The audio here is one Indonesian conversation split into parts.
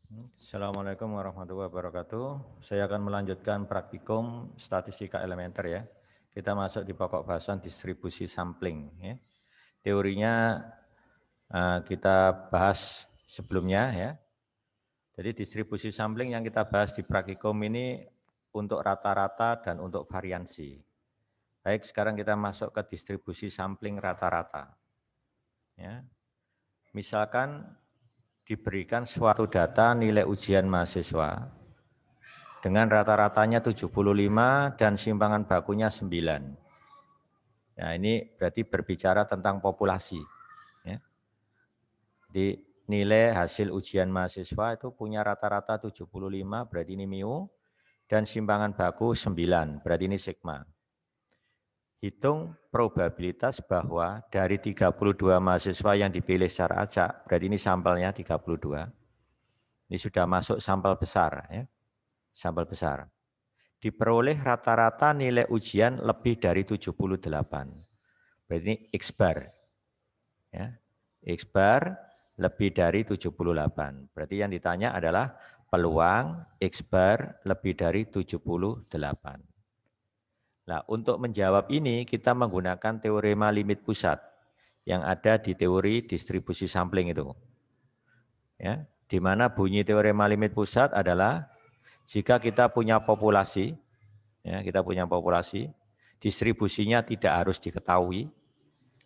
Assalamualaikum warahmatullahi wabarakatuh. Saya akan melanjutkan praktikum statistika elementer ya. Kita masuk di pokok bahasan distribusi sampling. Ya. Teorinya kita bahas sebelumnya ya. Jadi distribusi sampling yang kita bahas di praktikum ini untuk rata-rata dan untuk variansi. Baik, sekarang kita masuk ke distribusi sampling rata-rata. Ya. Misalkan diberikan suatu data nilai ujian mahasiswa dengan rata-ratanya 75 dan simpangan bakunya 9. Nah, ini berarti berbicara tentang populasi. Ya. Di nilai hasil ujian mahasiswa itu punya rata-rata 75, berarti ini mu, dan simpangan baku 9, berarti ini sigma. Hitung probabilitas bahwa dari 32 mahasiswa yang dipilih secara acak, berarti ini sampelnya 32, ini sudah masuk sampel besar, ya, sampel besar. Diperoleh rata-rata nilai ujian lebih dari 78. Berarti ini X bar. Ya. X bar lebih dari 78. Berarti yang ditanya adalah peluang X bar lebih dari 78. Nah, untuk menjawab ini kita menggunakan teorema limit pusat yang ada di teori distribusi sampling itu. Ya, di mana bunyi teorema limit pusat adalah jika kita punya populasi, ya, kita punya populasi, distribusinya tidak harus diketahui,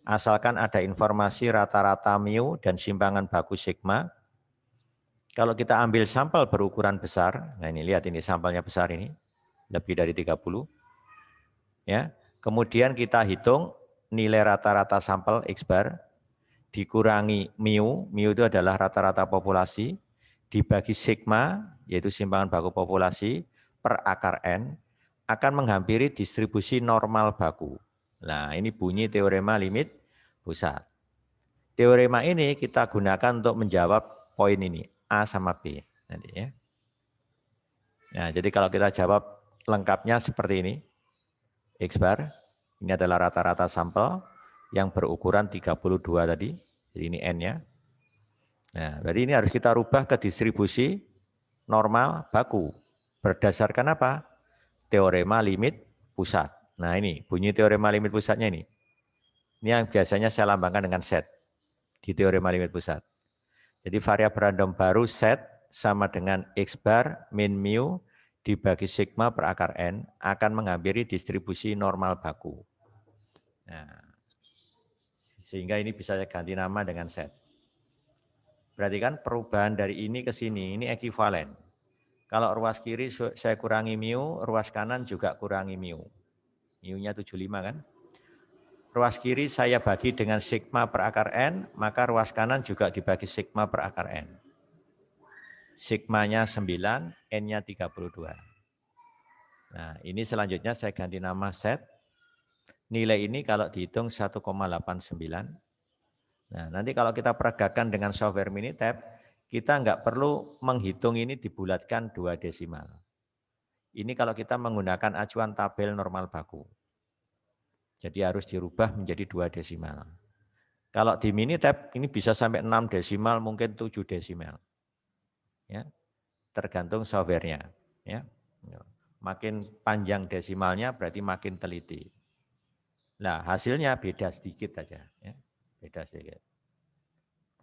asalkan ada informasi rata-rata mu dan simpangan baku sigma. Kalau kita ambil sampel berukuran besar, nah ini lihat ini sampelnya besar ini, lebih dari 30. Ya. Kemudian kita hitung nilai rata-rata sampel X bar, dikurangi mu itu adalah rata-rata populasi, dibagi sigma, yaitu simpangan baku populasi, per akar N, akan menghampiri distribusi normal baku. Nah, ini bunyi teorema limit pusat. Teorema ini kita gunakan untuk menjawab poin ini, A sama B. Nanti ya. Nah, jadi kalau kita jawab lengkapnya seperti ini, X bar, ini adalah rata-rata sampel yang berukuran 32 tadi, jadi ini N-nya. Nah, berarti ini harus kita rubah ke distribusi normal baku. Berdasarkan apa? Teorema limit pusat. Nah ini, bunyi teorema limit pusatnya ini. Ini yang biasanya saya lambangkan dengan set di teorema limit pusat. Jadi variabel random baru set sama dengan X bar min mu dibagi sigma per akar N akan menghampiri distribusi normal baku. Nah, sehingga ini bisa saya ganti nama dengan set. Berarti kan perubahan dari ini ke sini, ini ekuivalen. Kalau ruas kiri saya kurangi mu, ruas kanan juga kurangi mu. Mu-nya 75 kan. Ruas kiri saya bagi dengan sigma per akar N, maka ruas kanan juga dibagi sigma per akar N. Sigmanya 9, N-nya 32. Nah, ini selanjutnya saya ganti nama set. Nilai ini kalau dihitung 1,89. Nah, nanti kalau kita peragakan dengan software Minitab, kita nggak perlu menghitung ini dibulatkan 2 desimal. Ini kalau kita menggunakan acuan tabel normal baku. Jadi harus dirubah menjadi 2 desimal. Kalau di Minitab ini bisa sampai 6 desimal, mungkin 7 desimal. Ya, tergantung softwarenya. Ya. Makin panjang desimalnya berarti makin teliti. Nah, hasilnya beda sedikit aja. Ya. Beda sedikit.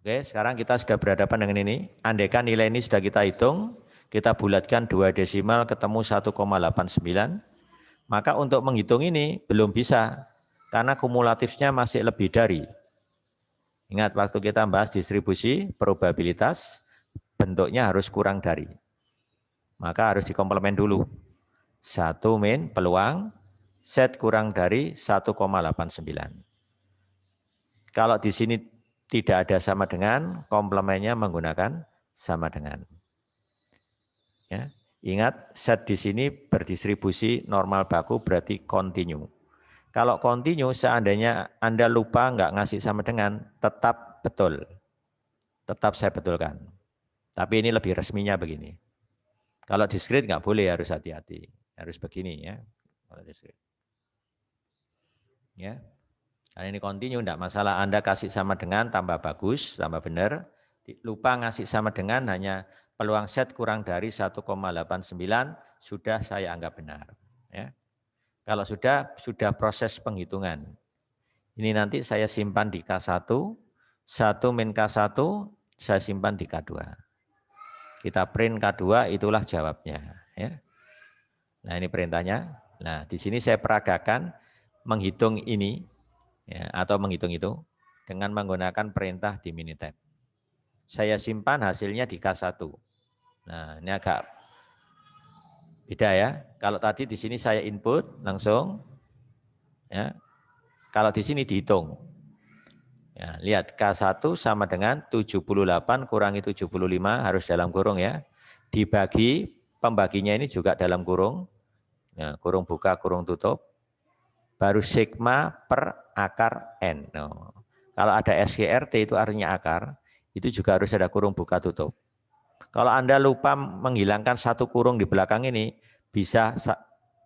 Oke, sekarang kita sudah berhadapan dengan ini. Andaikan nilai ini sudah kita hitung, kita bulatkan 2 desimal ketemu 1,89. Maka untuk menghitung ini belum bisa, karena kumulatifnya masih lebih dari. Ingat waktu kita bahas distribusi probabilitas, bentuknya harus kurang dari. Maka harus dikomplemen dulu. 1 min peluang, set kurang dari 1,89. Kalau di sini tidak ada sama dengan, komplemennya menggunakan sama dengan. Ya. Ingat, set di sini berdistribusi normal baku berarti kontinu. Kalau kontinu, seandainya Anda lupa nggak ngasih sama dengan, tetap betul. Tetap saya betulkan. Tapi ini lebih resminya begini. Kalau diskrit nggak boleh, harus hati-hati. Harus begini ya. Kalau diskrit. Ya. Karena ini kontinu, enggak masalah. Anda kasih sama dengan tambah bagus, tambah benar. Lupa ngasih sama dengan hanya peluang set kurang dari 1,89 sudah saya anggap benar. Ya. Kalau sudah proses penghitungan. Ini nanti saya simpan di K1, 1 min K1 saya simpan di K2. Kita print K2, itulah jawabnya. Ya. Nah ini perintahnya. Nah di sini saya peragakan menghitung ini ya, atau menghitung itu dengan menggunakan perintah di Minitab. Saya simpan hasilnya di K1. Nah ini agak beda ya. Kalau tadi di sini saya input langsung, ya. Kalau di sini dihitung. Ya, lihat K1 sama dengan 78 kurangi 75 harus dalam kurung ya. Dibagi, pembaginya ini juga dalam kurung. Ya, kurung buka, kurung tutup. Baru sigma per akar N. No. Kalau ada SGRT itu artinya akar, itu juga harus ada kurung buka tutup. Kalau Anda lupa menghilangkan satu kurung di belakang ini, bisa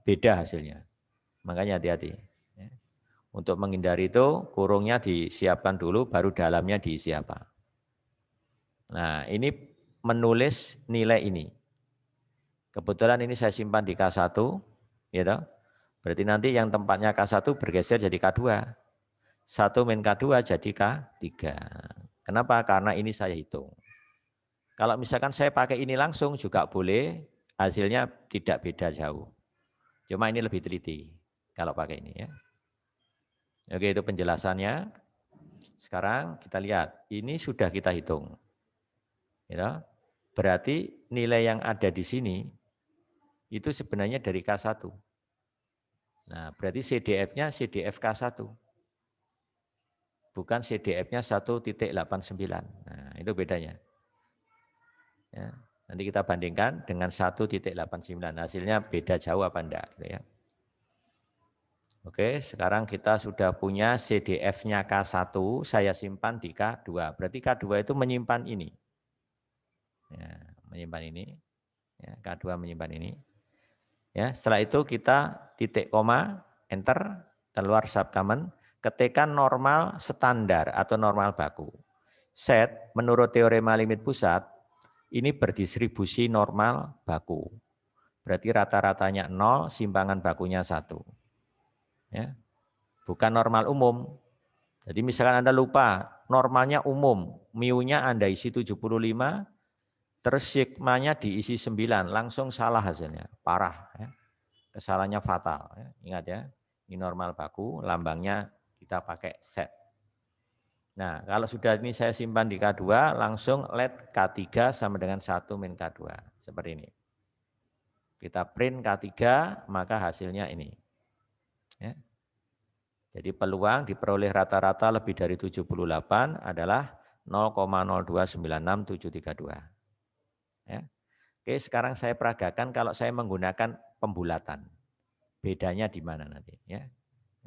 beda hasilnya. Makanya hati-hati. Untuk menghindari itu, kurungnya disiapkan dulu, baru dalamnya diisi apa. Nah, ini menulis nilai ini. Kebetulan ini saya simpan di K1, gitu. Berarti nanti yang tempatnya K1 bergeser jadi K2. 1 min K2 jadi K3. Kenapa? Karena ini saya hitung. Kalau misalkan saya pakai ini langsung juga boleh, hasilnya tidak beda jauh. Cuma ini lebih teliti kalau pakai ini ya. Oke, itu penjelasannya. Sekarang kita lihat, ini sudah kita hitung. Ya, berarti nilai yang ada di sini itu sebenarnya dari K1. Nah, berarti CDF-nya CDF K1. Bukan CDF-nya 1,89. Nah, itu bedanya. Ya, nanti kita bandingkan dengan 1,89. Hasilnya beda jauh apa enggak gitu ya. Oke, sekarang kita sudah punya CDF-nya K1, saya simpan di K2. Berarti K2 itu menyimpan ini. Ya, menyimpan ini. Ya, K2 menyimpan ini. Ya, setelah itu kita titik koma, enter, keluar subcommand, ketikkan normal standar atau normal baku. Set, menurut teorema limit pusat, ini berdistribusi normal baku. Berarti rata-ratanya 0, simpangan bakunya 1. Ya. Bukan normal umum. Jadi misalkan Anda lupa, normalnya umum, mu-nya Anda isi 75, terus sigmanya diisi 9, langsung salah hasilnya, parah. Ya. Kesalahannya fatal. Ya. Ingat ya, ini normal baku, lambangnya kita pakai set. Nah, kalau sudah ini saya simpan di K2, langsung let K3 sama dengan 1 min K2. Seperti ini. Kita print K3, maka hasilnya ini. Ya. Jadi peluang diperoleh rata-rata lebih dari 78 adalah 0,0296732. Ya. Oke, sekarang saya peragakan kalau saya menggunakan pembulatan. Bedanya di mana nanti? Ya.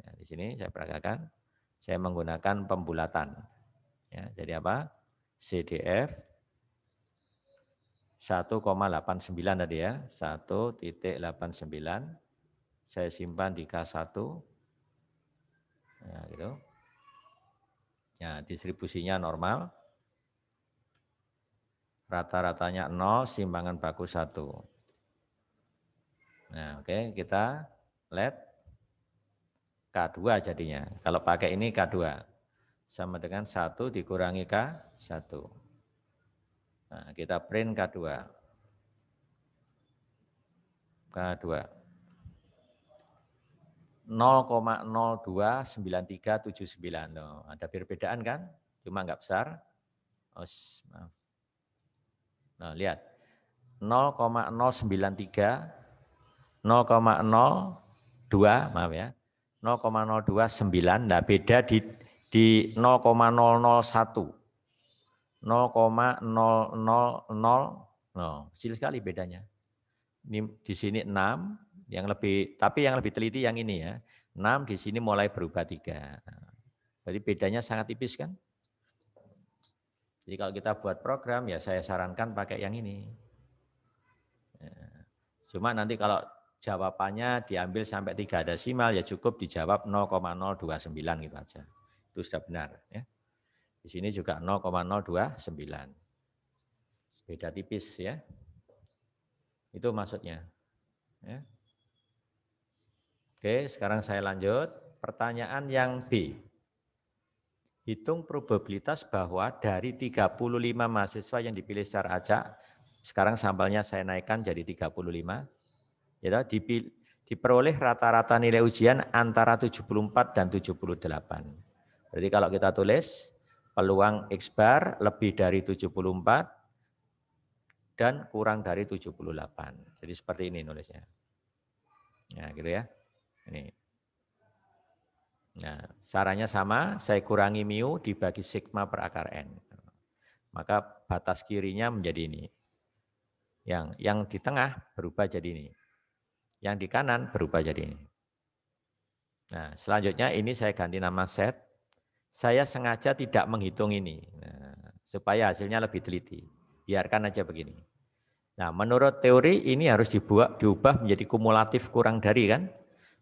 Nah, di sini saya peragakan, saya menggunakan pembulatan. Ya, jadi apa? CDF 1,89 tadi ya, 1,89. Saya simpan di K1. Ya, gitu. Ya, distribusinya normal. Rata-ratanya 0, simpangan baku 1. Nah, oke, kita let K2 jadinya. Kalau pakai ini K2. Sama dengan 1 dikurangi K1. Nah, kita print K2. K2. 0,029379. No, ada perbedaan kan? Cuma enggak besar. Oh, maaf. Nah, lihat. 0,093, 0,02, maaf ya. 0,029, nah beda di 0,001. 0,000, no, kecil sekali bedanya. Ini di sini 6, tapi yang lebih teliti yang ini ya. 6 di sini mulai berubah 3. Jadi bedanya sangat tipis kan? Jadi kalau kita buat program ya saya sarankan pakai yang ini. Cuma nanti kalau jawabannya diambil sampai 3 desimal ya cukup dijawab 0,029 gitu aja. Itu sudah benar ya. Di sini juga 0,029. Beda tipis ya. Itu maksudnya. Ya. Oke, sekarang saya lanjut. Pertanyaan yang B. Hitung probabilitas bahwa dari 35 mahasiswa yang dipilih secara acak, sekarang sampelnya saya naikkan jadi 35, ya, diperoleh rata-rata nilai ujian antara 74 dan 78. Jadi kalau kita tulis, peluang X bar lebih dari 74 dan kurang dari 78. Jadi seperti ini nulisnya. Nah, gitu ya. Ini. Nah, caranya sama, saya kurangi mu dibagi sigma per akar N. Maka batas kirinya menjadi ini. Yang di tengah berubah jadi ini. Yang di kanan berubah jadi ini. Nah, selanjutnya ini saya ganti nama set. Saya sengaja tidak menghitung ini. Nah, supaya hasilnya lebih teliti. Biarkan aja begini. Nah, menurut teori ini harus diubah menjadi kumulatif kurang dari kan.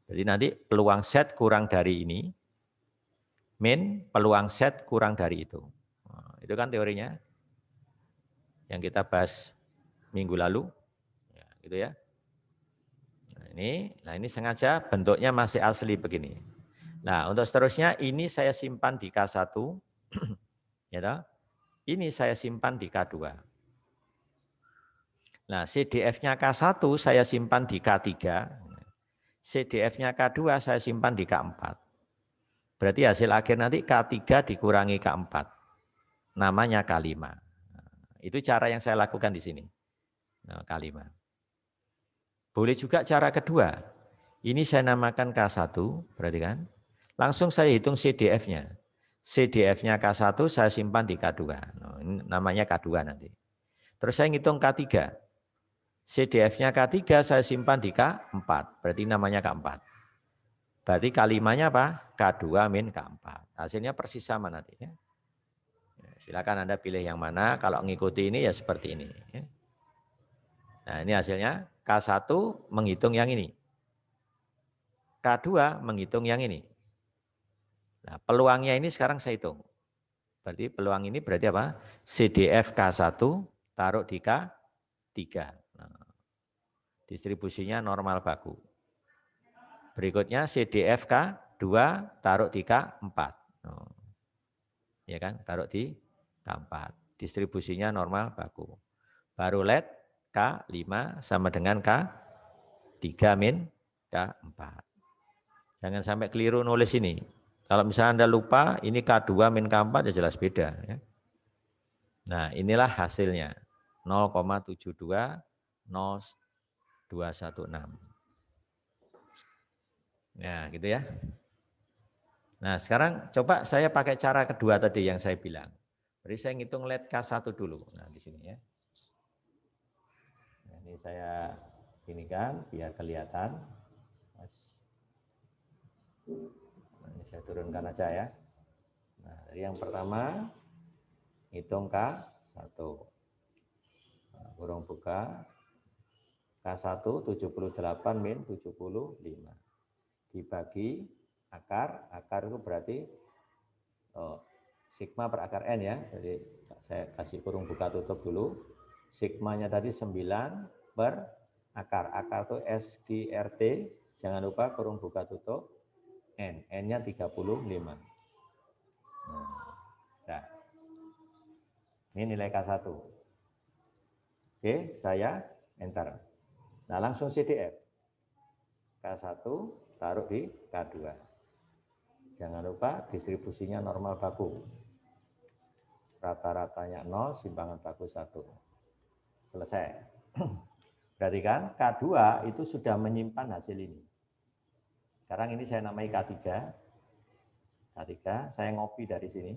Jadi nanti peluang set kurang dari ini, min peluang set kurang dari itu. Nah, itu kan teorinya yang kita bahas minggu lalu. Ya, gitu ya. Nah ini sengaja bentuknya masih asli begini. Nah untuk seterusnya ini saya simpan di K1, ya toh? Ini saya simpan di K2. Nah CDF-nya K1 saya simpan di K3, CDF-nya K2 saya simpan di K4. Berarti hasil akhir nanti K3 dikurangi K4, namanya K5. Nah, itu cara yang saya lakukan di sini, nah, K5. Boleh juga cara kedua, ini saya namakan K1, berarti kan? Langsung saya hitung CDF-nya. CDF-nya K1 saya simpan di K2. Nah, ini namanya K2 nanti. Terus saya ngitung K3. CDF-nya K3 saya simpan di K4. Berarti namanya K4. Berarti K5-nya apa? K2 min K4. Hasilnya persis sama nanti. Ya. Silakan Anda pilih yang mana. Kalau ngikuti ini ya seperti ini. Ya. Nah ini hasilnya. K1 menghitung yang ini. K2 menghitung yang ini. Nah, peluangnya ini sekarang saya hitung. Berarti peluang ini berarti apa? CDF K1 taruh di K3. Nah, distribusinya normal baku. Berikutnya CDF K2 taruh di K4. Oh, ya kan? Taruh di K4. Distribusinya normal baku. Baru LED K5 sama dengan K3 min K4. Jangan sampai keliru nulis ini. Kalau misalnya Anda lupa, ini K2 min K4 ya jelas beda. Ya. Nah inilah hasilnya. 0,720216. Nah gitu ya. Nah sekarang coba saya pakai cara kedua tadi yang saya bilang. Jadi saya ngitung LED K1 dulu. Nah di sini ya. Nah, ini saya ini kan biar kelihatan. Nah, ini saya turunkan aja ya. Nah, dari yang pertama hitung K1. Nah, kurung buka K1 78 min 75. Dibagi akar itu berarti sigma per akar N ya. Jadi saya kasih kurung buka tutup dulu. Sigmanya tadi 9 per akar. Akar itu S di RT. Jangan lupa kurung buka tutup. N. N-nya 35. Nah, ini nilai K1. Oke, saya enter. Nah, langsung CDF. K1 taruh di K2. Jangan lupa distribusinya normal baku. Rata-ratanya 0, simpangan baku 1. Selesai. Berarti kan K2 itu sudah menyimpan hasil ini. Sekarang ini saya namai K3. K3, saya ngopi dari sini.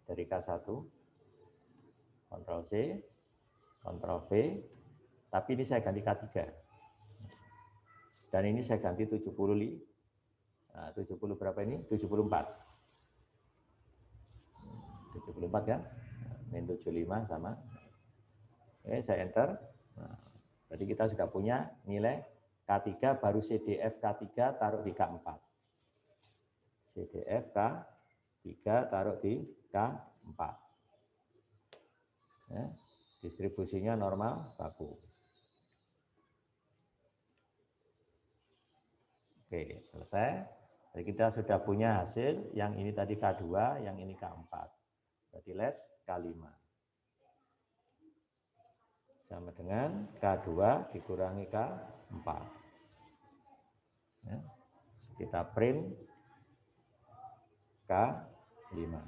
Dari K1. Ctrl C, Ctrl V. Tapi ini saya ganti K3. Dan ini saya ganti 70. Nah, 70 berapa ini? 74. 74 kan? Min 75 sama. Oke, saya enter. Nah, berarti kita sudah punya nilai K3 baru CDF K3 taruh di K4. CDF K3 taruh di K4. Ya. Distribusinya normal baku. Oke, selesai. Jadi kita sudah punya hasil, yang ini tadi K2, yang ini K4. Berarti let K5. Sama dengan K2 dikurangi K4. Ya. Kita print K5.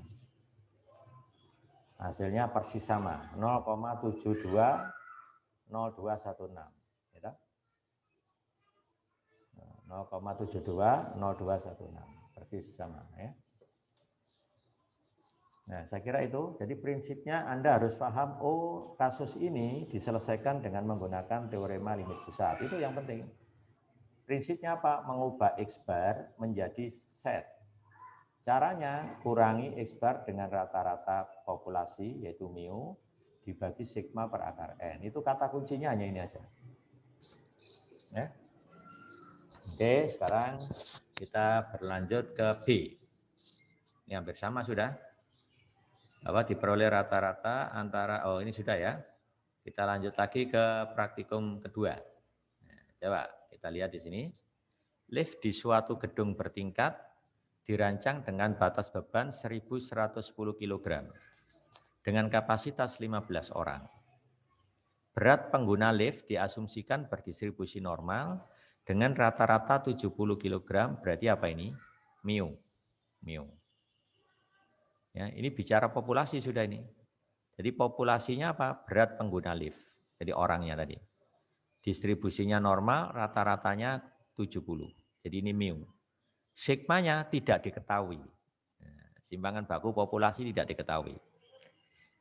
Hasilnya persis sama, 0,720216. Ya, 0,720216. Persis sama. Ya. Nah, saya kira itu. Jadi prinsipnya Anda harus paham, oh kasus ini diselesaikan dengan menggunakan teorema limit pusat. Itu yang penting. Prinsipnya apa? Mengubah X bar menjadi set. Caranya kurangi X bar dengan rata-rata populasi, yaitu mu, dibagi sigma per akar N. Itu kata kuncinya hanya ini aja. Ya. Oke, sekarang kita berlanjut ke B. Ini hampir sama sudah. Bahwa diperoleh rata-rata antara, oh ini sudah ya. Kita lanjut lagi ke praktikum kedua. Nah, coba kita lihat di sini. Lift di suatu gedung bertingkat dirancang dengan batas beban 1.110 kg dengan kapasitas 15 orang. Berat pengguna lift diasumsikan berdistribusi normal dengan rata-rata 70 kg, berarti apa ini? Mu. Ya, ini bicara populasi sudah ini. Jadi populasinya apa? Berat pengguna lift. Jadi orangnya tadi. Distribusinya normal, rata-ratanya 70. Jadi ini mu. Sigmanya tidak diketahui. Simpangan baku populasi tidak diketahui.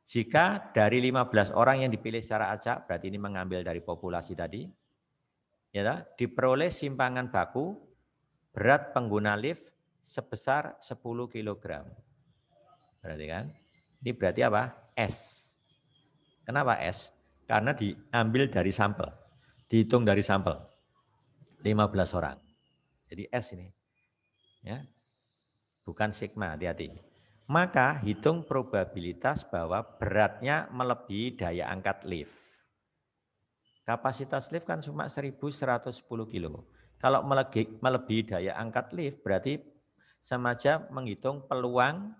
Jika dari 15 orang yang dipilih secara acak, berarti ini mengambil dari populasi tadi, ya, diperoleh simpangan baku berat pengguna lift sebesar 10 kg. Berarti kan? Ini berarti apa? S. Kenapa S? Karena diambil dari sampel. Dihitung dari sampel. 15 orang. Jadi S ini. Ya. Bukan sigma, hati-hati. Maka hitung probabilitas bahwa beratnya melebihi daya angkat lift. Kapasitas lift kan cuma 1.110 kilo. Kalau melebihi daya angkat lift berarti semacam menghitung peluang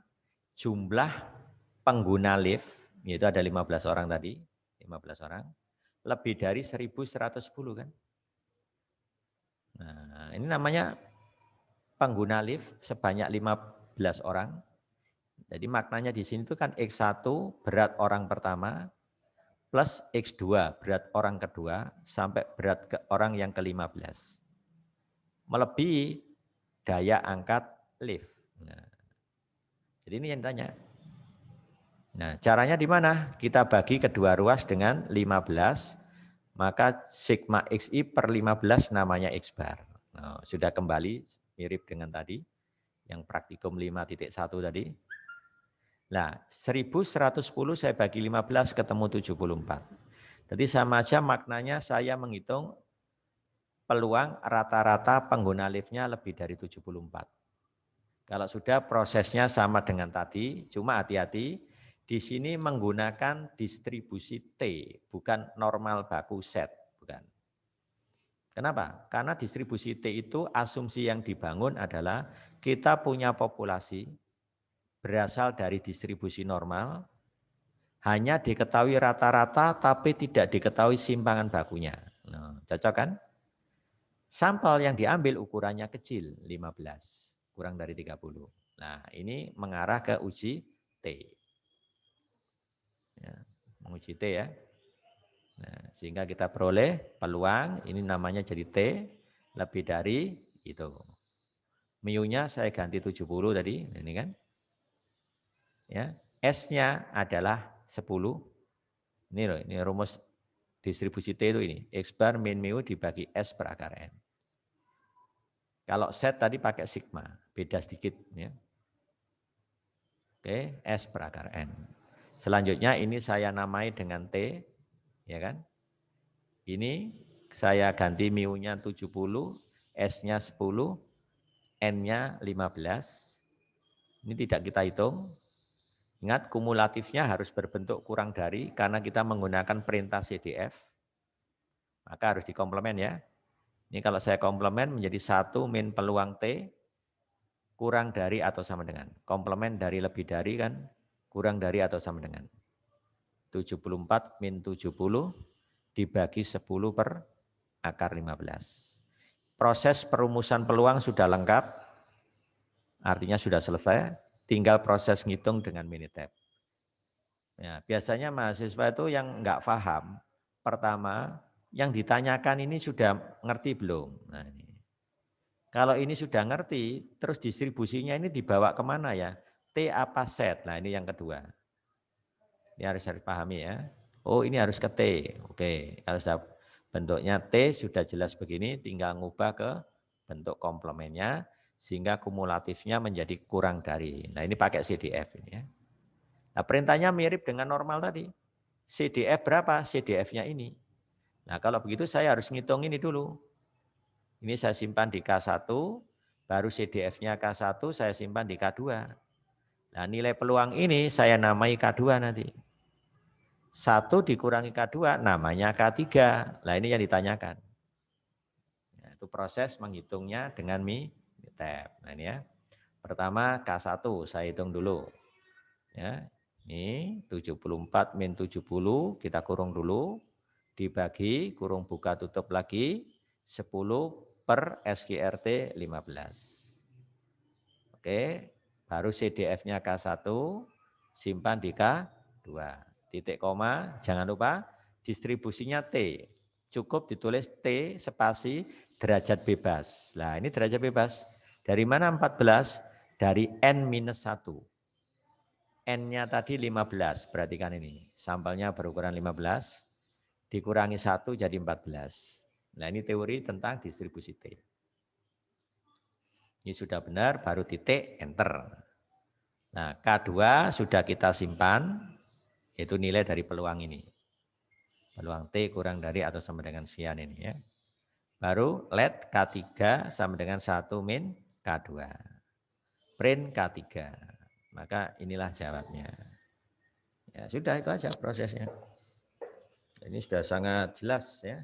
jumlah pengguna lift, yaitu ada 15 orang tadi, 15 orang, lebih dari 1.110 kan. Nah, ini namanya pengguna lift sebanyak 15 orang. Jadi maknanya di sini itu kan X1 berat orang pertama plus X2 berat orang kedua sampai berat orang yang ke-15. Melebihi daya angkat lift. Nah, jadi ini yang ditanya. Nah, caranya di mana? Kita bagi kedua ruas dengan 15, maka sigma XI per 15 namanya X bar. Nah, sudah kembali mirip dengan tadi, yang praktikum 5.1 tadi. Nah, 1.110 saya bagi 15 ketemu 74. Jadi sama aja maknanya saya menghitung peluang rata-rata pengguna liftnya lebih dari 74. Kalau sudah prosesnya sama dengan tadi, cuma hati-hati, di sini menggunakan distribusi T, bukan normal baku set. Bukan. Kenapa? Karena distribusi T itu asumsi yang dibangun adalah kita punya populasi berasal dari distribusi normal, hanya diketahui rata-rata tapi tidak diketahui simpangan bakunya. Nah, cocok kan? Sampel yang diambil ukurannya kecil, 15, kurang dari 30. Nah, ini mengarah ke uji T. Ya, menguji T ya. Nah, sehingga kita peroleh peluang, ini namanya jadi T, lebih dari itu. Mu-nya saya ganti 70 tadi, ini kan. Ya, S-nya adalah 10. Ini loh, ini rumus distribusi T itu ini. X bar min mu dibagi S per akar N. Kalau set tadi pakai sigma, beda sedikit. Ya. Oke, S per akar N. Selanjutnya ini saya namai dengan T, ya kan. Ini saya ganti mu-nya 70, S-nya 10, N-nya 15. Ini tidak kita hitung. Ingat kumulatifnya harus berbentuk kurang dari karena kita menggunakan perintah CDF. Maka harus dikomplement ya. Ini kalau saya komplement menjadi 1 min peluang T kurang dari atau sama dengan. Komplement dari lebih dari kan kurang dari atau sama dengan. 74 min 70 dibagi 10 per akar 15. Proses perumusan peluang sudah lengkap, artinya sudah selesai, tinggal proses ngitung dengan Minitab. Ya, biasanya mahasiswa itu yang enggak paham, pertama, yang ditanyakan ini sudah ngerti belum? Nah, ini. Kalau ini sudah ngerti, terus distribusinya ini dibawa kemana ya? T apa set? Nah, ini yang kedua. Ini harus pahami ya. Oh, ini harus ke T. Oke, kalau bentuknya T sudah jelas begini, tinggal ngubah ke bentuk komplemennya, sehingga kumulatifnya menjadi kurang dari. Nah, ini pakai CDF ini ya. Nah, perintahnya mirip dengan normal tadi. CDF berapa? CDF-nya ini. Nah, kalau begitu saya harus ngitung ini dulu. Ini saya simpan di K1, baru CDF-nya K1 saya simpan di K2. Nah, nilai peluang ini saya namai K2 nanti. 1 dikurangi K2 namanya K3. Nah, ini yang ditanyakan. Nah, itu proses menghitungnya dengan Minitab. Nah, ini ya. Pertama K1 saya hitung dulu. Ya. Ini 74 min 70 kita kurung dulu. Dibagi kurung buka tutup lagi 10 per SQRT 15. Oke, baru CDF-nya K1 simpan di K2. Titik koma, jangan lupa distribusinya T. Cukup ditulis T spasi derajat bebas. Nah, ini derajat bebas. Dari mana 14? Dari N-1. N-nya tadi 15, perhatikan ini. Sampelnya berukuran 15, dikurangi 1 jadi 14. Nah, ini teori tentang distribusi T. Ini sudah benar, baru titik, enter. Nah, K2 sudah kita simpan, itu nilai dari peluang ini. Peluang T kurang dari atau sama dengan sekian ini ya. Baru let K3 sama dengan 1 min K2. Print K3. Maka inilah jawabnya. Ya sudah itu aja prosesnya. Ini sudah sangat jelas ya.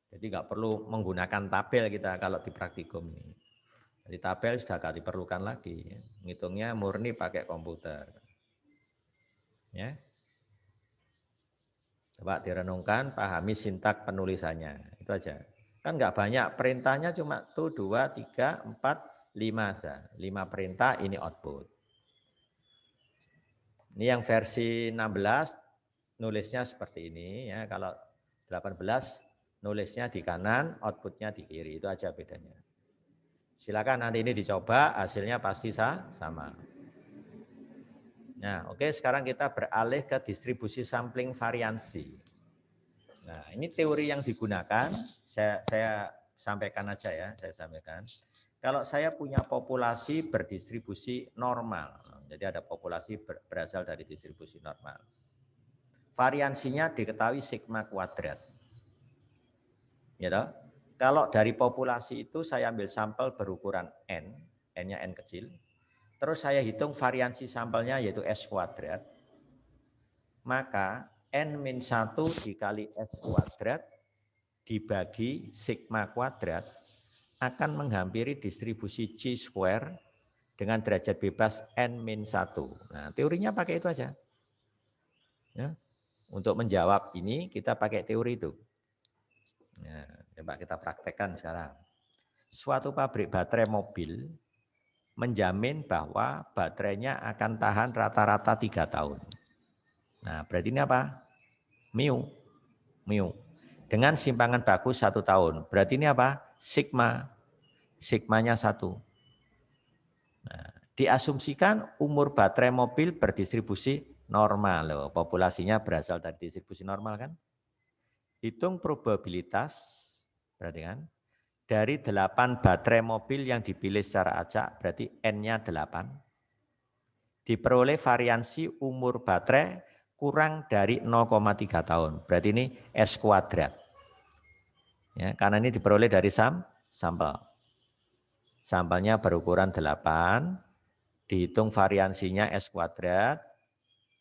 Jadi nggak perlu menggunakan tabel kita kalau di praktikum ini. Jadi tabel sudah nggak diperlukan lagi. Ngitungnya murni pakai komputer. Ya. Coba direnungkan, pahami sintak penulisannya. Itu aja. Kan nggak banyak, perintahnya cuma 1, 2, 3, 4, 5 saja. 5 perintah ini output. Ini yang versi 16 nulisnya seperti ini ya. Kalau 18 nulisnya di kanan, outputnya di kiri. Itu aja bedanya. Silakan nanti ini dicoba, hasilnya pasti sama. Nah, oke, sekarang kita beralih ke distribusi sampling variansi. Nah, ini teori yang digunakan, saya sampaikan aja ya, saya sampaikan. Kalau saya punya populasi berdistribusi normal, jadi ada populasi berasal dari distribusi normal. Variansinya diketahui sigma kuadrat. Ya toh? Kalau dari populasi itu saya ambil sampel berukuran N, N-nya N kecil, terus saya hitung variansi sampelnya yaitu S kuadrat, maka N-1 dikali S kuadrat dibagi sigma kuadrat akan menghampiri distribusi Chi square dengan derajat bebas N-1. Nah, teorinya pakai itu aja. Ya. Untuk menjawab ini kita pakai teori itu. Ya, coba kita praktekkan sekarang. Suatu pabrik baterai mobil menjamin bahwa baterainya akan tahan rata-rata 3 tahun. Nah, berarti ini apa? Mu. Dengan simpangan baku 1 tahun. Berarti ini apa? Sigma. Sigmanya 1. Nah, diasumsikan umur baterai mobil berdistribusi normal. Loh, populasinya berasal dari distribusi normal kan? Hitung probabilitas, berarti kan? Dari 8 baterai mobil yang dipilih secara acak, berarti N-nya 8. Diperoleh variansi umur baterai kurang dari 0,3 tahun. Berarti ini S kuadrat. Ya, karena ini diperoleh dari sampel. Sampelnya berukuran 8, dihitung variansinya S kuadrat.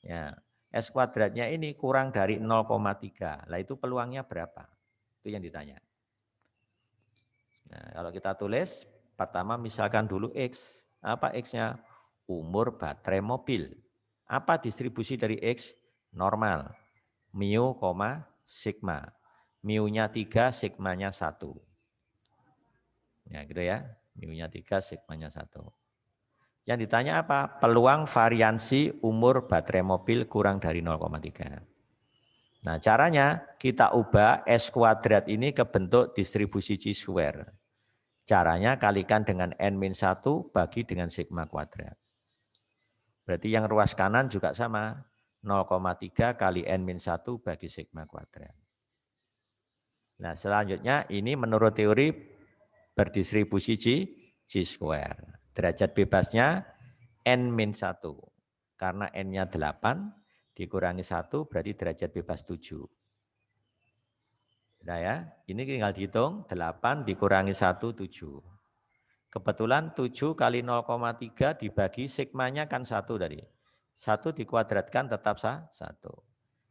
Ya, S kuadratnya ini kurang dari 0,3. Lah itu peluangnya berapa? Itu yang ditanya. Nah, kalau kita tulis, pertama misalkan dulu X. Apa X-nya? Umur baterai mobil. Apa distribusi dari X? Normal. Mu, sigma. Mu-nya 3, sigmanya 1. Ya gitu ya. Mu-nya 3, sigmanya 1. Yang ditanya apa? Peluang variansi umur baterai mobil kurang dari 0,3. Nah caranya kita ubah S kuadrat ini ke bentuk distribusi Chi-square. Caranya kalikan dengan N-1 bagi dengan sigma kuadrat. Berarti yang ruas kanan juga sama. 0,3 kali N-1 bagi sigma kuadrat. Nah selanjutnya ini menurut teori berdistribusi Chi-square. Derajat bebasnya N-1. Karena N-nya 8 dikurangi 1 berarti derajat bebas 7. Nah ya, ini tinggal dihitung 8 dikurangi 1, 7. Kebetulan 7 kali 0,3 dibagi sigmanya kan 1 tadi. 1 dikuadratkan tetap 1.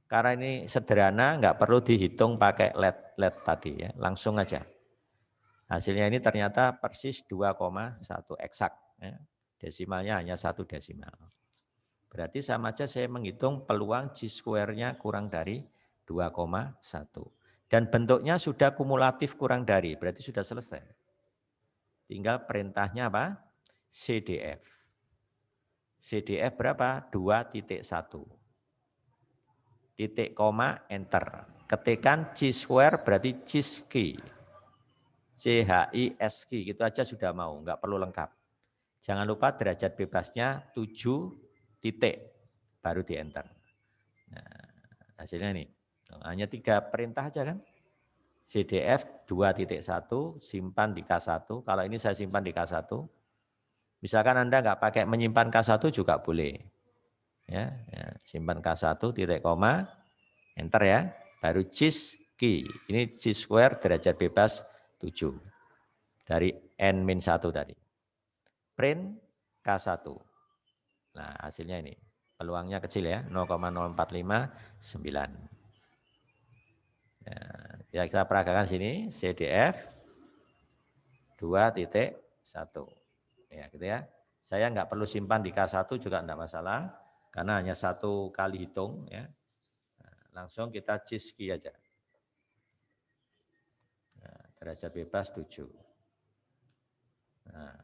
Karena ini sederhana, nggak perlu dihitung pakai LED tadi ya, langsung aja. Hasilnya ini ternyata persis 2,1 eksak. Ya. Desimalnya hanya 1 desimal. Berarti sama aja saya menghitung peluang Chi-square-nya kurang dari 2,1. Dan bentuknya sudah kumulatif kurang dari, berarti sudah selesai. Tinggal perintahnya apa? CDF. CDF berapa? 2.1. Titik koma, enter. Ketikkan Chi-square berarti Chi-ski. CHISK, gitu aja sudah mau, nggak perlu lengkap. Jangan lupa derajat bebasnya 7 titik, baru di enter. Nah, hasilnya ini, hanya 3 perintah aja kan. CDF 2.1, simpan di K1. Kalau ini saya simpan di K1. Misalkan Anda nggak pakai menyimpan K1 juga boleh. Ya, simpan K1, titik koma, enter ya. Baru Chi-ski. Ini Chi-square derajat bebas 7. Dari N-1 tadi. Print K1. Nah hasilnya ini. Peluangnya kecil ya, 0,0459. Ya, kita peragakan sini, CDF 2.1. Ya, gitu ya. Saya nggak perlu simpan di K1 juga enggak masalah, karena hanya 1 kali hitung. Ya. Nah, langsung kita Chi-ski aja. Nah, derajat bebas 7. Nah,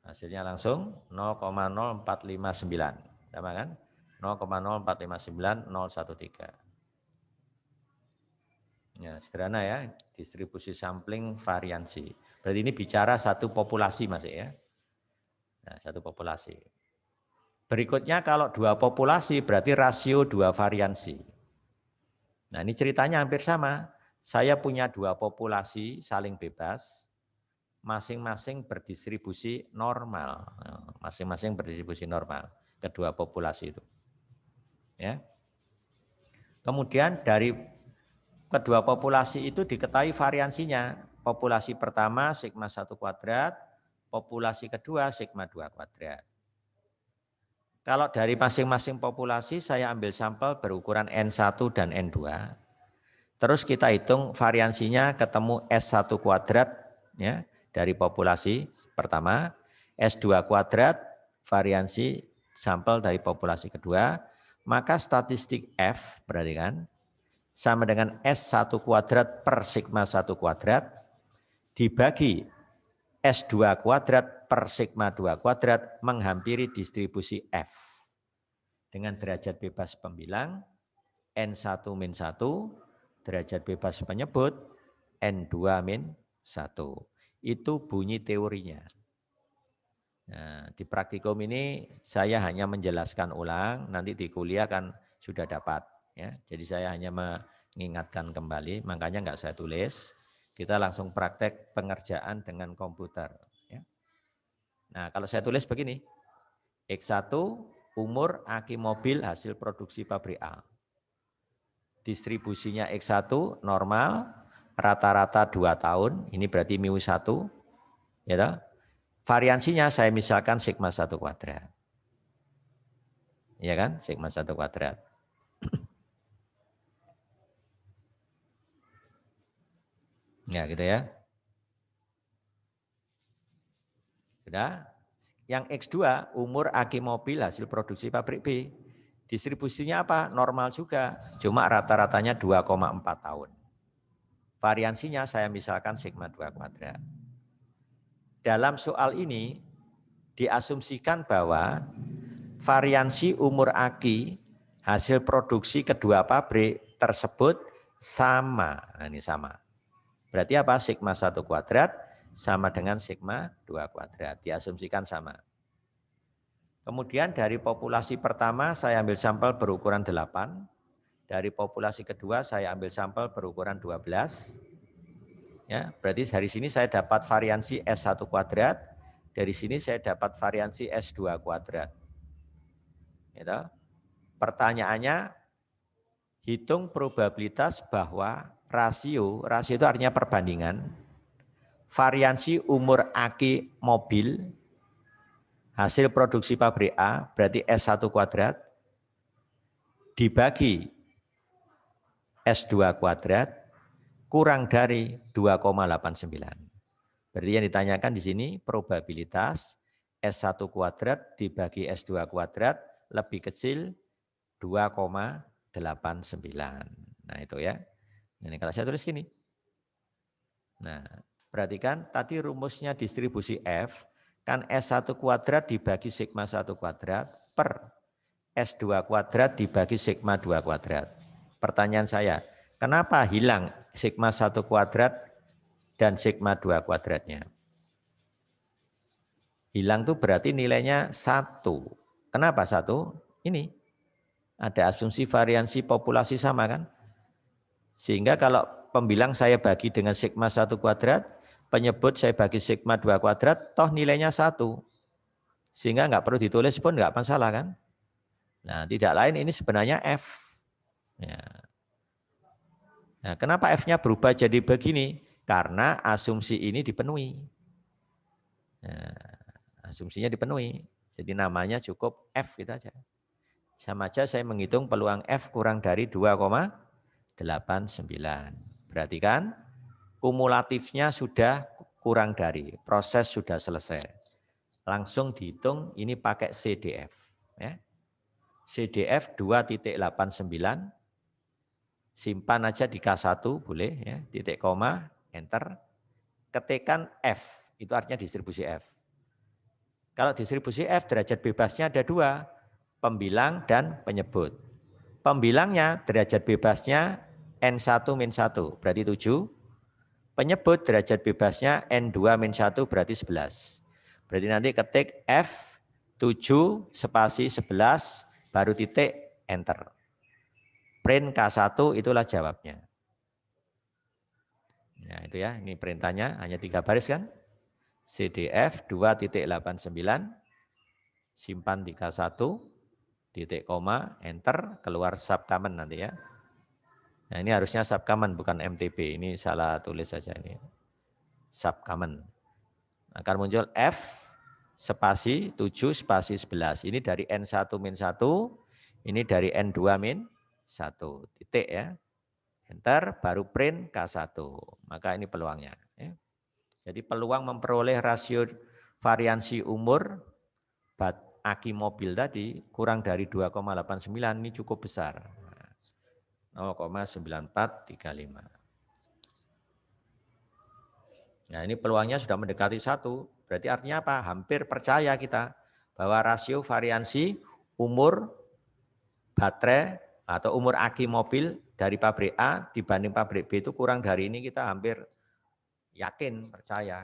hasilnya langsung 0,0459. Sama kan? 0,0459, 013. Ya, sederhana ya, distribusi sampling variansi. Berarti ini bicara satu populasi Mas ya. Nah, satu populasi. Berikutnya kalau 2 populasi berarti rasio 2 variansi. Nah, ini ceritanya hampir sama. Saya punya 2 populasi saling bebas, masing-masing berdistribusi normal. Masing-masing berdistribusi normal, kedua populasi itu. Ya. Kemudian dari kedua populasi itu diketahui variansinya. Populasi pertama sigma 1 kuadrat, populasi kedua sigma 2 kuadrat. Kalau dari masing-masing populasi saya ambil sampel berukuran N1 dan N2. Terus kita hitung variansinya ketemu S1 kuadrat ya, dari populasi pertama, S2 kuadrat variansi sampel dari populasi kedua, maka statistik F berarti kan sama dengan S1 kuadrat per sigma 1 kuadrat dibagi S2 kuadrat per sigma 2 kuadrat menghampiri distribusi F. Dengan derajat bebas pembilang N1 min 1, derajat bebas penyebut N2 min 1. Itu bunyi teorinya. Nah, di praktikum ini saya hanya menjelaskan ulang, nanti di kuliah kan sudah dapat. Ya. Jadi saya hanya mengingatkan kembali, makanya nggak saya tulis. Kita langsung praktek pengerjaan dengan komputer. Ya. Nah kalau saya tulis begini, X1 umur aki mobil hasil produksi pabrik A. Distribusinya X1 normal, rata-rata 2 tahun, ini berarti mu1. Ya toh? Variansinya saya misalkan sigma 1 kuadrat. Iya kan? Sigma 1 kuadrat. Ya gitu ya. Sudah. Yang X2 umur aki mobil hasil produksi pabrik B. Distribusinya apa? Normal juga. Cuma rata-ratanya 2,4 tahun. Variansinya saya misalkan sigma 2 kuadrat. Dalam soal ini diasumsikan bahwa variansi umur aki hasil produksi kedua pabrik tersebut sama. Nah, ini sama. Berarti apa? Sigma 1 kuadrat sama dengan sigma 2 kuadrat. Diasumsikan sama. Kemudian dari populasi pertama saya ambil sampel berukuran 8. Dari populasi kedua saya ambil sampel berukuran 12. Ya, berarti dari sini saya dapat variansi S1 kuadrat. Dari sini saya dapat variansi S2 kuadrat. Gitu. Pertanyaannya, hitung probabilitas bahwa rasio itu artinya perbandingan, variansi umur aki mobil hasil produksi pabrik A berarti S1 kuadrat dibagi S2 kuadrat kurang dari 2,89. Berarti yang ditanyakan di sini probabilitas S1 kuadrat dibagi S2 kuadrat lebih kecil 2,89. Nah itu ya. Ini kalau saya tulis gini. Nah perhatikan tadi rumusnya distribusi F. Kan S1 kuadrat dibagi sigma 1 kuadrat per S2 kuadrat dibagi sigma 2 kuadrat. Pertanyaan saya, kenapa hilang sigma 1 kuadrat dan sigma 2 kuadratnya? Hilang tuh berarti nilainya 1. Kenapa 1? Ini, ada asumsi variansi populasi sama kan? Sehingga kalau pembilang saya bagi dengan sigma 1 kuadrat, penyebut saya bagi sigma 2 kuadrat, toh nilainya 1. Sehingga nggak perlu ditulis pun nggak masalah kan? Nah, tidak lain ini sebenarnya F. Ya. Nah, kenapa F-nya berubah jadi begini? Karena asumsi ini dipenuhi. Nah, asumsinya dipenuhi. Jadi namanya cukup F gitu aja. Sama aja saya menghitung peluang F kurang dari 2,89. Berarti kan kumulatifnya sudah kurang dari, proses sudah selesai. Langsung dihitung ini pakai CDF. Ya. CDF 2,89. Simpan aja di K1 boleh ya, titik koma, enter. Ketikkan F, itu artinya distribusi F. Kalau distribusi F derajat bebasnya ada 2, pembilang dan penyebut. Pembilangnya derajat bebasnya N1-1 berarti 7. Penyebut derajat bebasnya N2-1 berarti 11. Berarti nanti ketik F 7 spasi 11 baru titik enter. Print K1 itulah jawabnya. Nah itu ya, ini perintahnya hanya 3 baris kan. CDF 2,89, simpan di K1, titik koma, enter, keluar subcommand nanti ya. Nah ini harusnya subcommand bukan MTB, ini salah tulis saja ini. Subcommand. Akan muncul F spasi 7 spasi 11. Ini dari N1-1, ini dari N2-1. Titik ya. Enter, baru print K1. Maka ini peluangnya. Ya. Jadi peluang memperoleh rasio variansi umur aki mobil tadi kurang dari 2,89 ini cukup besar. 0,9435. Nah ini peluangnya sudah mendekati 1. Berarti artinya apa? Hampir percaya kita bahwa rasio variansi umur baterai atau umur aki mobil dari pabrik A dibanding pabrik B itu kurang dari ini, kita hampir yakin, percaya.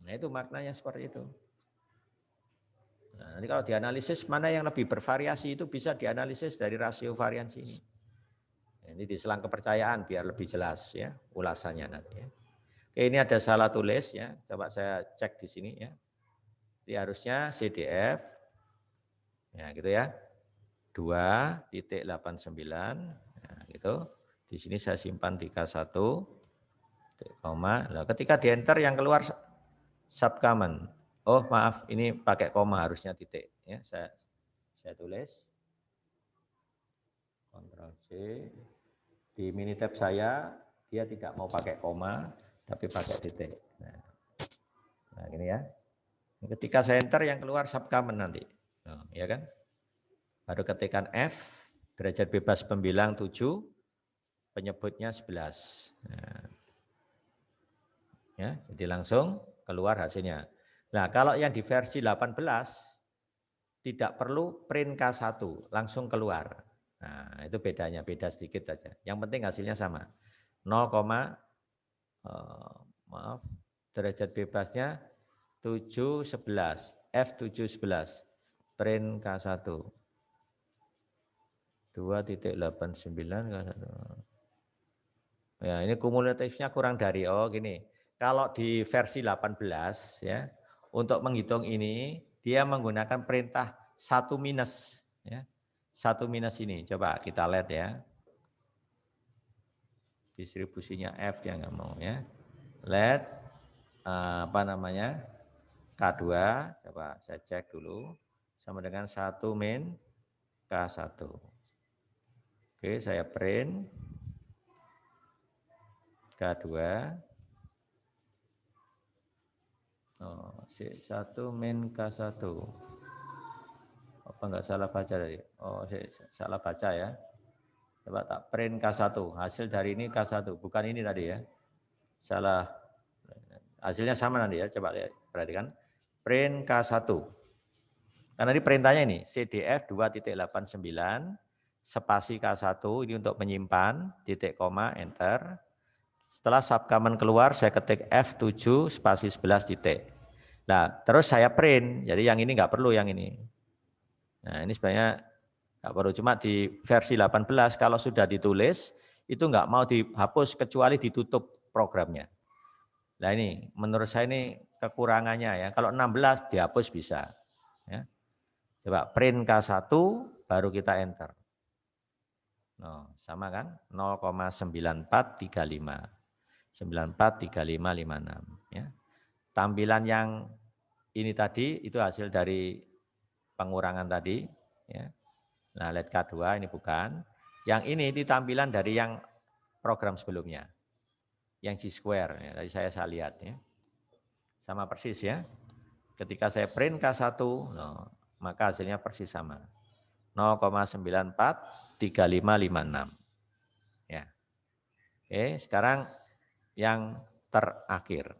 Nah itu maknanya seperti itu. Nah, nanti kalau dianalisis mana yang lebih bervariasi itu bisa dianalisis dari rasio variansi ini. Ini diselang kepercayaan biar lebih jelas ya ulasannya nanti ya. Oke, ini ada salah tulis ya. Coba saya cek di sini ya. Jadi harusnya CDF ya gitu ya. 2,89 nah, gitu. Di sini saya simpan di K1 koma. Nah, ketika di enter yang keluar subcommon. Oh maaf, ini pakai koma harusnya titik. Ya, saya tulis. Ctrl C. Di Minitab saya, dia tidak mau pakai koma, tapi pakai titik. Nah gini ya. Ketika saya enter yang keluar subcommon nanti. Nah, ya kan? Baru ketikkan F, derajat bebas pembilang 7, penyebutnya 11. Nah, ya, jadi langsung keluar hasilnya. Nah, kalau yang di versi 18 tidak perlu print K1, langsung keluar. Nah, itu bedanya, beda sedikit aja. Yang penting hasilnya sama. 0, maaf, derajat bebasnya 711, F711, print K1. 2.89 K1. Ya, ini kumulatifnya kurang dari, oh gini. Kalau di versi 18 ya, untuk menghitung ini dia menggunakan perintah 1 minus ya. 1 minus ini. Coba kita lihat ya. Distribusinya F dia nggak mau ya. Let apa namanya? K2, coba saya cek dulu sama dengan 1 min K1. Oke, saya print K2. Oh, C1 min K1. Apa enggak salah baca tadi? Oh, salah baca ya. Coba tak print K1. Hasil dari ini K1, bukan ini tadi ya. Salah. Hasilnya sama nanti ya. Coba lihat, perhatikan. Print K1. Karena ini perintahnya ini, CDF 2.89, spasi K1, ini untuk menyimpan, titik koma, enter. Setelah subcommon keluar, saya ketik F7, spasi 11, titik. Nah, terus saya print, jadi yang ini nggak perlu yang ini. Nah, ini sebenarnya nggak perlu, cuma di versi 18 kalau sudah ditulis itu nggak mau dihapus kecuali ditutup programnya. Nah ini menurut saya ini kekurangannya ya. Kalau 16 dihapus bisa. Ya. Coba print K1 baru kita enter. No, sama kan? 0,9435. 943556 ya. Tampilan yang ini tadi itu hasil dari pengurangan tadi ya. Nah, LED K2 ini bukan. Yang ini tampilan dari yang program sebelumnya. Yang G-square ya, tadi saya lihat ya. Sama persis ya. Ketika saya print K1, no, maka hasilnya persis sama. 0,943556. Ya. Oke, sekarang yang terakhir.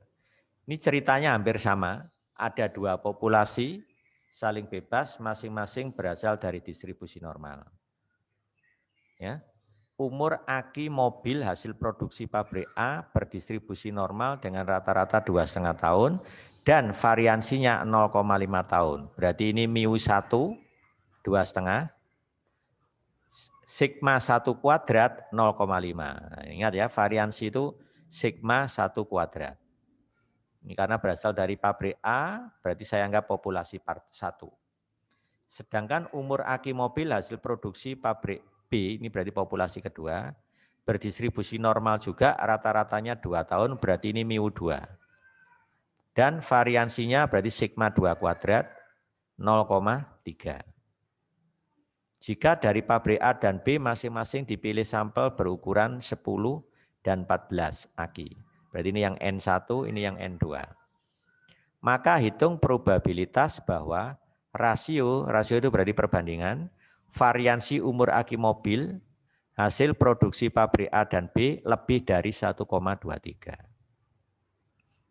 Ini ceritanya hampir sama. Ada dua populasi saling bebas, masing-masing berasal dari distribusi normal. Ya. Umur aki mobil hasil produksi pabrik A berdistribusi normal dengan rata-rata 2,5 tahun dan variansinya 0,5 tahun. Berarti ini μ1 2,5, sigma 1 kuadrat 0,5. Nah, ingat ya, variansi itu sigma 1 kuadrat. Ini karena berasal dari pabrik A, berarti saya anggap populasi part 1. Sedangkan umur aki mobil hasil produksi pabrik B, ini berarti populasi kedua, berdistribusi normal juga, rata-ratanya 2 tahun, berarti ini μ2. Dan variansinya berarti sigma 2 kuadrat 0,3. Jika dari pabrik A dan B masing-masing dipilih sampel berukuran 10 dan 14 aki. Berarti ini yang N1, ini yang N2. Maka hitung probabilitas bahwa rasio itu berarti perbandingan, variansi umur aki mobil, hasil produksi pabrik A dan B lebih dari 1,23.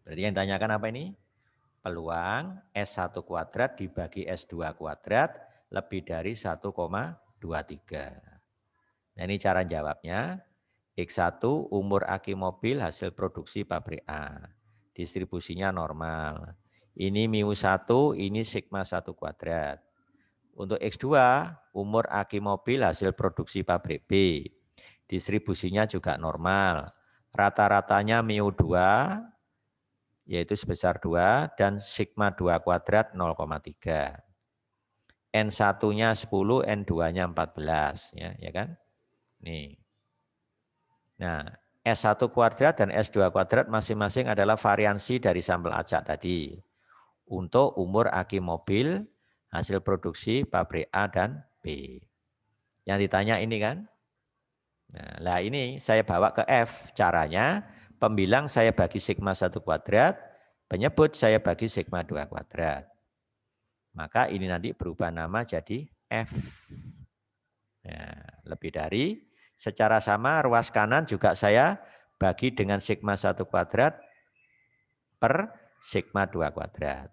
Berarti yang ditanyakan apa ini? Peluang S1 kuadrat dibagi S2 kuadrat lebih dari 1,23. Nah ini cara jawabnya. X1 umur aki mobil hasil produksi pabrik A. Distribusinya normal. Ini μ1, ini sigma 1 kuadrat. Untuk X2, umur aki mobil hasil produksi pabrik B. Distribusinya juga normal. Rata-ratanya μ2, yaitu sebesar 2, dan sigma 2 kuadrat 0,3. N1-nya 10, N2-nya 14. Ya kan? Nih. Nah, S1 kuadrat dan S2 kuadrat masing-masing adalah variansi dari sampel acak tadi. Untuk umur aki mobil, hasil produksi pabrik A dan B. Yang ditanya ini kan? Nah, ini saya bawa ke F. Caranya, pembilang saya bagi sigma 1 kuadrat, penyebut saya bagi sigma 2 kuadrat. Maka ini nanti berubah nama jadi F. Nah, lebih dari, secara sama ruas kanan juga saya bagi dengan sigma 1 kuadrat per sigma 2 kuadrat.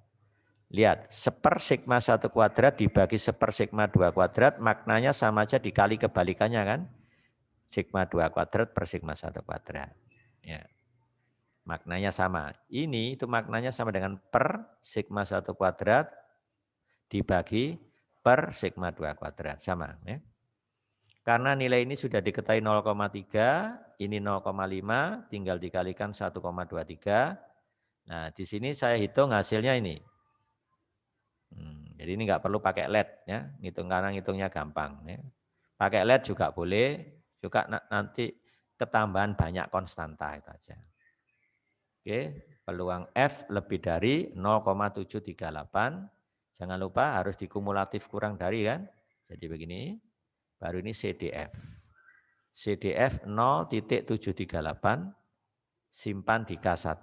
Lihat, seper sigma 1 kuadrat dibagi seper sigma 2 kuadrat, maknanya sama aja dikali kebalikannya kan? Sigma 2 kuadrat per sigma 1 kuadrat. Ya. Maknanya sama. Ini itu maknanya sama dengan per sigma 1 kuadrat dibagi per sigma 2 kuadrat. Sama. Ya. Karena nilai ini sudah diketahui 0,3, ini 0,5, tinggal dikalikan 1,23. Nah, di sini saya hitung hasilnya ini. Jadi ini nggak perlu pakai LED ya, karena ngitungnya gampang. Ya. Pakai LED juga boleh, juga nanti ketambahan banyak konstanta itu aja. Oke, peluang F lebih dari 0,738. Jangan lupa harus dikumulatif kurang dari kan. Jadi begini, baru ini CDF. CDF 0,738 simpan di K1.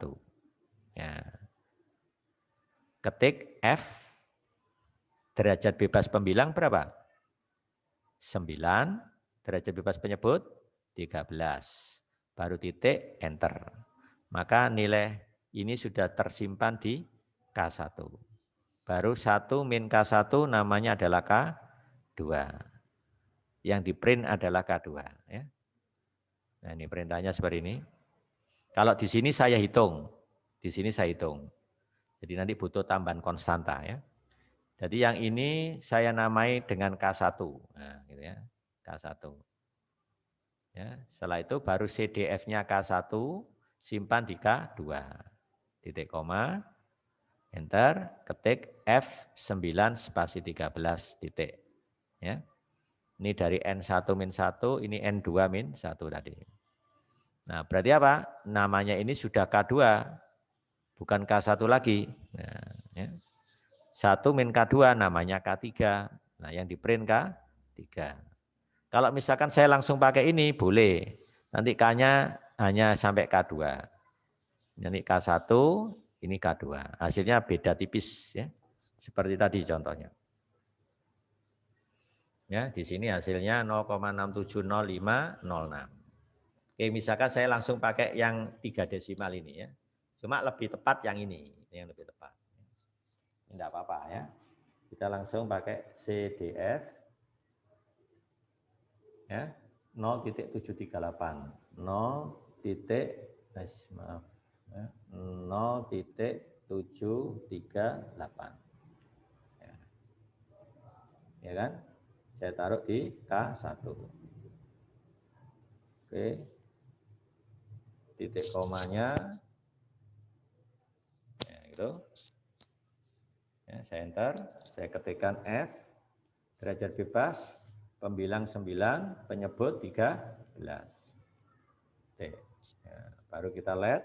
Ya. Ketik F derajat bebas pembilang berapa? 9, derajat bebas penyebut 13. Baru titik enter. Maka nilai ini sudah tersimpan di K1. Baru 1 min K1 namanya adalah K2. Yang di print adalah K2. Ya. Nah ini perintahnya seperti ini. Kalau di sini saya hitung. Di sini saya hitung. Jadi nanti butuh tambahan konstanta ya. Jadi yang ini saya namai dengan K1. Nah, gitu ya. K1. Ya, setelah itu baru CDF-nya K1 simpan di K2. Titik koma, enter, ketik F9 spasi 13 titik. Ya. Ini dari N1 min 1, ini N2 min 1 tadi. Nah, berarti apa? Namanya ini sudah K2, bukan K1 lagi. Nah, ya. 1 min K2 namanya K3. Nah, yang di print K3. Kalau misalkan saya langsung pakai ini, boleh. Nanti K-nya hanya sampai K2. Nanti K1, ini K2. Hasilnya beda tipis. Ya. Seperti tadi contohnya. Ya, di sini hasilnya 0,670506. Oke, misalkan saya langsung pakai yang 3 desimal ini ya. Cuma lebih tepat yang ini yang lebih tepat. Tidak apa-apa ya. Kita langsung pakai CDF ya. 0,738. 0,738. Ya kan? Saya taruh di K1. Oke. Titik komanya. Ya, gitu. Ya, saya enter, saya ketikkan F, derajat bebas, pembilang 9, penyebut 13. Oke. Ya, baru kita LED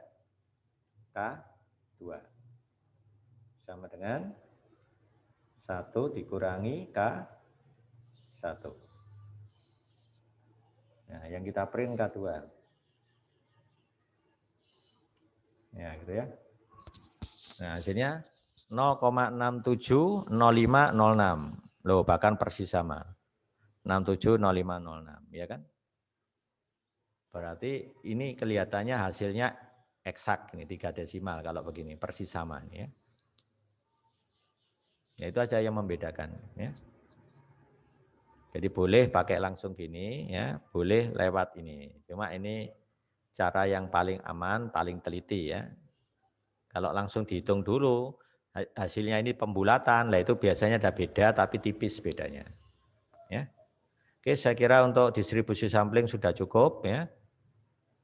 K2. Sama dengan 1 dikurangi K1. Nah, yang kita print K2. Ya, gitu ya. Nah, hasilnya 0,670506. Loh, bahkan persis sama. 670506, ya kan? Berarti ini kelihatannya hasilnya eksak, ini 3 desimal kalau begini, persis sama ini ya. Ya itu aja yang membedakan ya. Jadi boleh pakai langsung gini ya, boleh lewat ini. Cuma ini cara yang paling aman, paling teliti ya. Kalau langsung dihitung dulu, hasilnya ini pembulatan, lah itu biasanya ada beda tapi tipis bedanya. Ya. Oke, saya kira untuk distribusi sampling sudah cukup ya.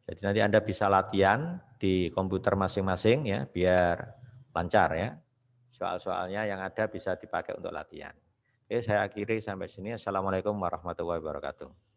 Jadi nanti Anda bisa latihan di komputer masing-masing ya, biar lancar ya. Soal-soalnya yang ada bisa dipakai untuk latihan. Oke, saya akhiri sampai sini. Assalamualaikum warahmatullahi wabarakatuh.